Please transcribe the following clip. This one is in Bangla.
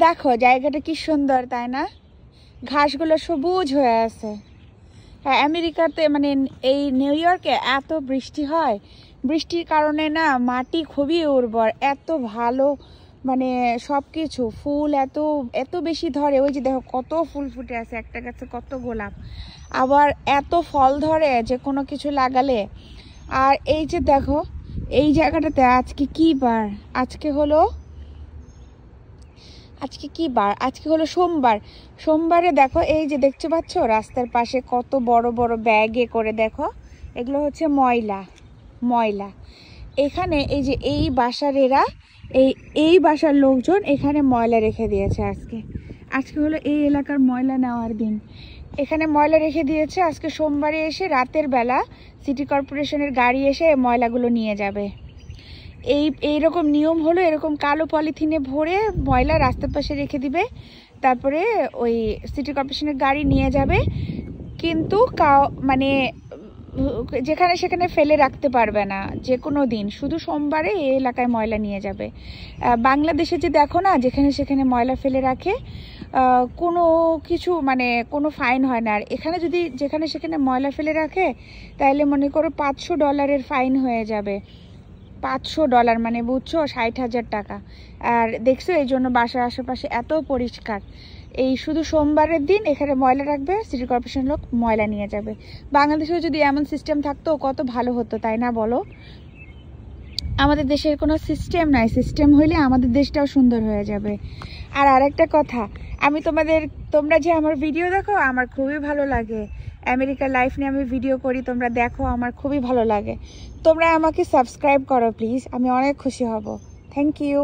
দেখো জায়গাটা কি সুন্দর, তাই না? ঘাসগুলো সবুজ হয়ে আছে। হ্যাঁ, আমেরিকাতে মানে এই নিউ ইয়র্কে এত বৃষ্টি হয়, বৃষ্টির কারণে না মাটি খুবই উর্বর, এত ভালো, মানে সব কিছু ফুল এত এত বেশি ধরে। ওই যে দেখো কত ফুল ফুটে আছে, একটা গাছে কত গোলাপ, আবার এত ফল ধরে যে কোনো কিছু লাগালে। আর এই যে দেখো এই জায়গাটাতে আজকে কি বার? আজকে কি বার? আজকে হলো সোমবার। সোমবারে দেখো এই যে দেখতে পাচ্ছ রাস্তার পাশে কত বড় বড় ব্যাগে করে, দেখো এগুলো হচ্ছে ময়লা ময়লা। এখানে এই যে এই বাসার এরা এই বাসার লোকজন এখানে ময়লা রেখে দিয়েছে। আজকে হলো এই এলাকার ময়লা নেওয়ার দিন। এখানে ময়লা রেখে দিয়েছে। আজকে সোমবারে এসে রাতের বেলা সিটি কর্পোরেশনের গাড়ি এসে ময়লাগুলো নিয়ে যাবে। এইরকম নিয়ম হলো, এরকম কালো পলিথিনে ভরে ময়লা রাস্তার পাশে রেখে দিবে, তারপরে ওই সিটি কর্পোরেশনের গাড়ি নিয়ে যাবে। কিন্তু মানে যেখানে সেখানে ফেলে রাখতে পারবে না যে কোনো দিন, শুধু সোমবারে এই এলাকায় ময়লা নিয়ে যাবে। বাংলাদেশে যে দেখো না যেখানে সেখানে ময়লা ফেলে রাখে, কোনো কিছু মানে কোনো ফাইন হয় না। আর এখানে যদি যেখানে সেখানে ময়লা ফেলে রাখে তাহলে মনে করো $500 ফাইন হয়ে যাবে। $500 মানে বুঝছো, 60,000 টাকা। আর দেখছো এই জন্য বাসার আশেপাশে এত পরিষ্কার। এই শুধু সোমবারের দিন এখানে ময়লা রাখবে, সিটি কর্পোরেশন লোক ময়লা নিয়ে যাবে। বাংলাদেশেও যদি এমন সিস্টেম থাকতো কত ভালো হতো, তাই না বলো? আমাদের দেশের কোনো সিস্টেম নাই, সিস্টেম হইলে আমাদের দেশটাও সুন্দর হয়ে যাবে। আর আরেকটা কথা, তোমরা যে আমার ভিডিও দেখো আমার খুবই ভালো লাগে। আমেরিকার লাইফ নিয়ে আমি ভিডিও করি, তোমরা দেখো, আমার খুবই ভালো লাগে। তোমরা আমাকে সাবস্ক্রাইব করো প্লিজ, আমি অনেক খুশি হব। Thank you.